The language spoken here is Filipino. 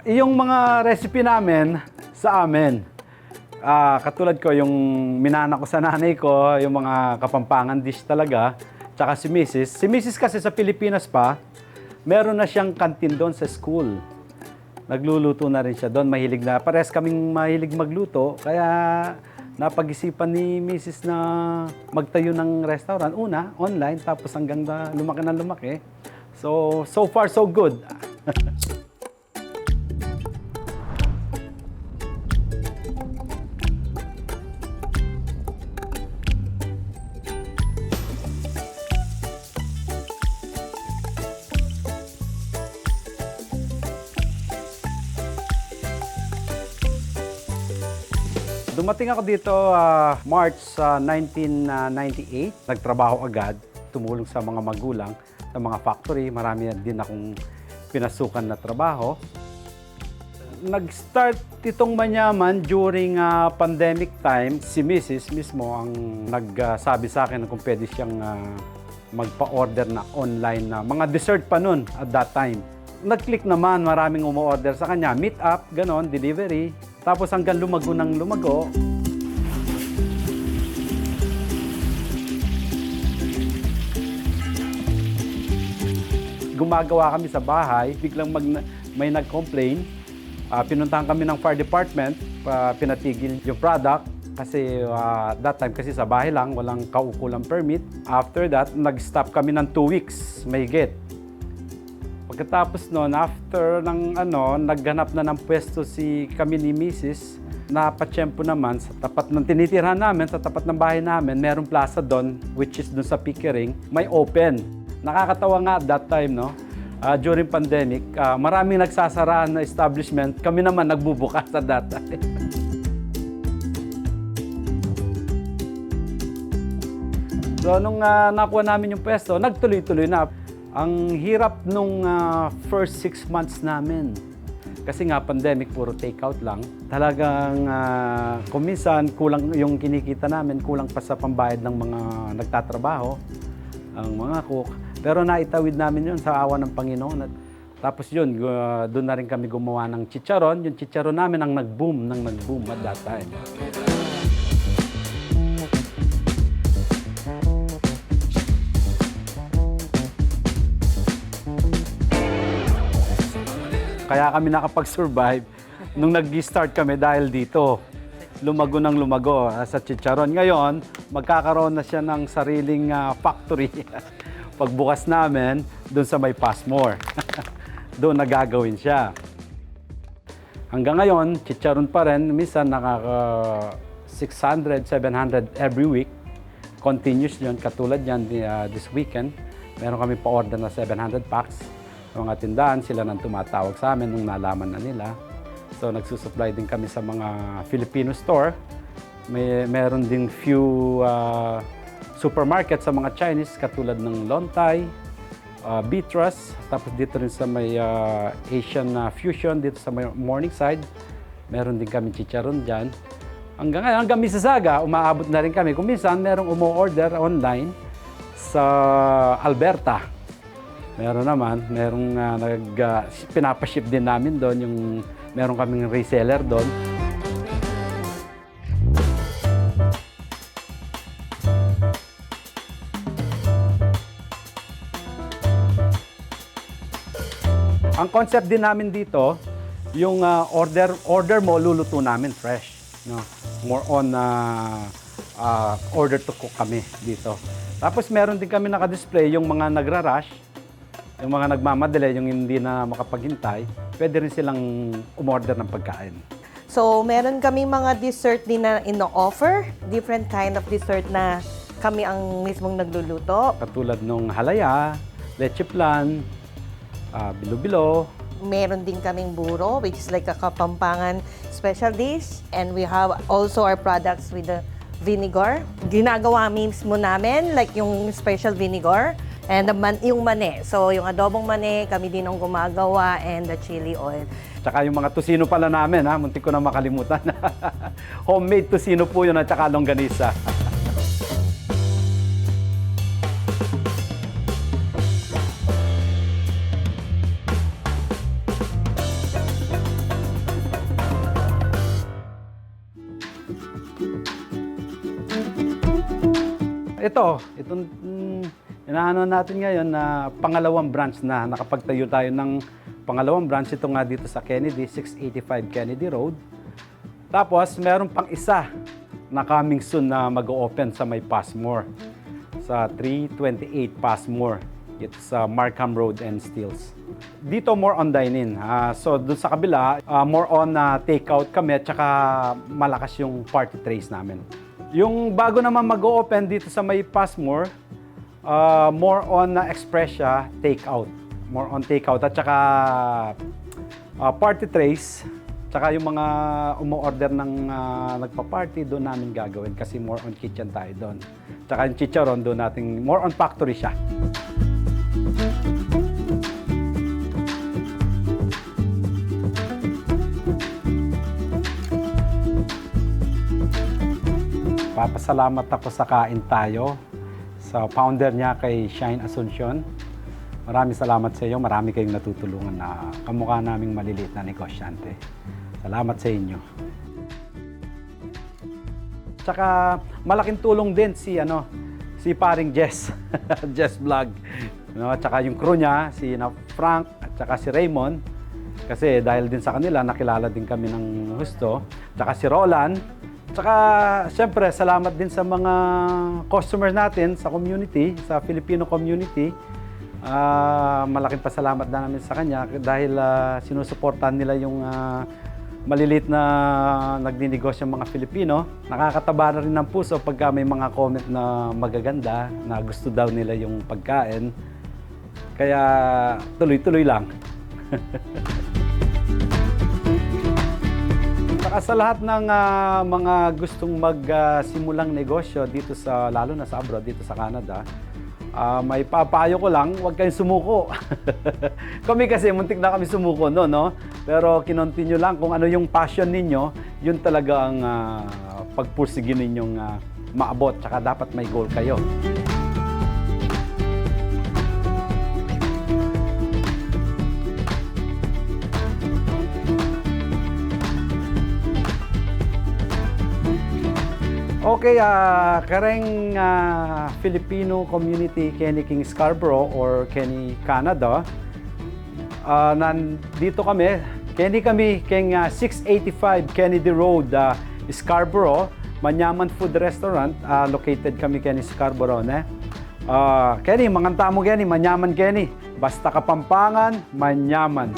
Yung mga recipe namin sa amin, katulad ko, yung minana ko sa nanay ko, yung mga kapampangan dish talaga, tsaka si Mrs. Si Mrs. kasi sa Pilipinas pa, meron na siyang kantin doon sa school. Nagluluto na rin siya doon, mahilig na. Parehas kaming mahilig magluto, kaya napag-isipan ni Mrs. na magtayo ng restaurant. Una, online, tapos hanggang na lumaki na lumaki. So far, so good. Dumating ako dito March 1998. Nagtrabaho agad, tumulong sa mga magulang, sa mga factory. Marami din akong pinasukan na trabaho. Nag-start itong manyaman during pandemic time. Si Mrs. mismo ang nagsabi sa akin kung pwede siyang magpa-order na online na mga dessert pa nun at that time. Nag-click naman, maraming umu-order sa kanya. Meet up, ganon, delivery. Tapos hanggang lumago ng lumago. Gumagawa kami sa bahay, biglang may nag-complain. Pinuntahan kami ng fire department, pinatigil yung product. Kasi that time kasi sa bahay lang, walang kaukulang permit. After that, nag-stop kami ng 2 weeks, mahigit. Pagkatapos noon, after ng naghanap na ng pwesto kami ni Mrs. Napatsyempo naman sa tapat ng tinitirhan namin, sa tapat ng bahay namin, merong plaza doon, which is doon sa Pickering, may open. Nakakatawa nga at that time, no? During pandemic, maraming nagsasaraan na establishment, kami naman nagbubukas sa that time. So, nung nakuha namin yung pwesto, nagtuloy-tuloy na. Ang hirap nung first 6 months namin. Kasi nga, pandemic, puro take-out lang. Talagang kung minsan, kulang yung kinikita namin, kulang pa sa pambayad ng mga nagtatrabaho, ang mga cook. Pero naitawid namin yun sa awa ng Panginoon. At tapos yun, doon na rin kami gumawa ng chicharon. Yung chicharon namin ang nag-boom at that time. Kaya kami nakapag-survive nung nag-start kami dahil dito. Lumago ng lumago sa chicharon. Ngayon, magkakaroon na siya ng sariling factory. Pagbukas namin, doon sa may Passmore. Doon nagagawin siya. Hanggang ngayon, chicharon pa rin. Minsan, nakaka 600, 700 every week. Continuous yun. Katulad yan this weekend. Meron kami pa-order na 700 packs. Mga tindahan, sila nang tumatawag sa amin nung nalaman na nila. So, nagsusupply din kami sa mga Filipino store. Meron din few supermarket sa mga Chinese, katulad ng Lontay, Beatrice, tapos dito rin sa may Asian Fusion, dito sa may Morningside. Meron din kami chicharon dyan. Hanggang Mississauga, umaabot na rin kami. Kung minsan, merong umu-order online sa Alberta. Meron naman, pinapaship din namin doon, meron kaming reseller doon. Ang concept din namin dito, yung order mo, luluto namin fresh. No? More on order to cook kami dito. Tapos meron din kami naka-display yung mga nagra-rush. Yung mga nagmamadali, yung hindi na makapaghintay, pwede rin silang umorder ng pagkain. So, meron kaming mga dessert din na ino-offer. Different kind of dessert na kami ang mismong nagluluto. Katulad nung halaya, leche flan, bilo-bilo. Meron din kaming buro, which is like a Kapampangan special dish. And we have also our products with the vinegar. Ginagawa mismo namin, like yung special vinegar. And yung mani. So, yung adobong mani, kami din ang gumagawa, and the chili oil. Tsaka yung mga tusino pala namin, muntik ko na makalimutan. Homemade tusino po yun at tsaka longganisa. Itong inaano natin ngayon na pangalawang branch na. Nakapagtayo tayo ng pangalawang branch. Ito nga dito sa Kennedy, 685 Kennedy Road. Tapos, meron pang isa na coming soon na mag-open sa may Passmore. Sa 328 Passmore. It's Markham Road and Steeles. Dito, more on dine-in. So, dun sa kabila, more on take-out kami at saka malakas yung party trays namin. Yung bago naman mag-open dito sa may Passmore, more on express siya, take-out. More on take-out at saka party trays. Tsaka yung mga umu-order ng nagpa-party, doon namin gagawin kasi more on kitchen tayo doon. Tsaka yung chicharon, doon natin, more on factory siya. Papasalamat ako sa Kain Tayo, sa founder niya kay Shine Asuncion. Maraming salamat sa iyo, marami kayong natutulungan na kamukha naming maliliit na negosyante. Salamat sa inyo. Tsaka malaking tulong din si paring Jess, Jess Vlog. Tsaka yung crew niya, si Frank at tsaka si Raymond. Kasi dahil din sa kanila, nakilala din kami ng husto. Tsaka si Roland. Tsaka siyempre, salamat din sa mga customers natin sa community, sa Filipino community. Malaking pasalamat na namin sa kanya dahil sinusuportahan nila yung maliliit na nagninegosyo ng mga Filipino. Nakakataba na rin ng puso pagka may mga comment na magaganda, na gusto daw nila yung pagkain. Kaya tuloy-tuloy lang. Saka sa lahat ng mga gustong magsimulang negosyo dito sa, lalo na sa abroad, dito sa Canada, may papayo ko lang, huwag kayong sumuko. Kami kasi, muntik na kami sumuko, no? Pero kinontinue lang kung ano yung passion ninyo, yun talaga ang pagpursige ninyong maabot. Tsaka dapat may goal kayo. Okay, kareng Filipino community Kenny King Scarborough or Kenny Canada. Nandito kami, kami keng 685 Kennedy Road, Scarborough, Manyaman Food Restaurant, located kami Kenny Scarborough, ne? Kenny, manganta mo Kenny, Manyaman Kenny. Basta Kapampangan, Manyaman.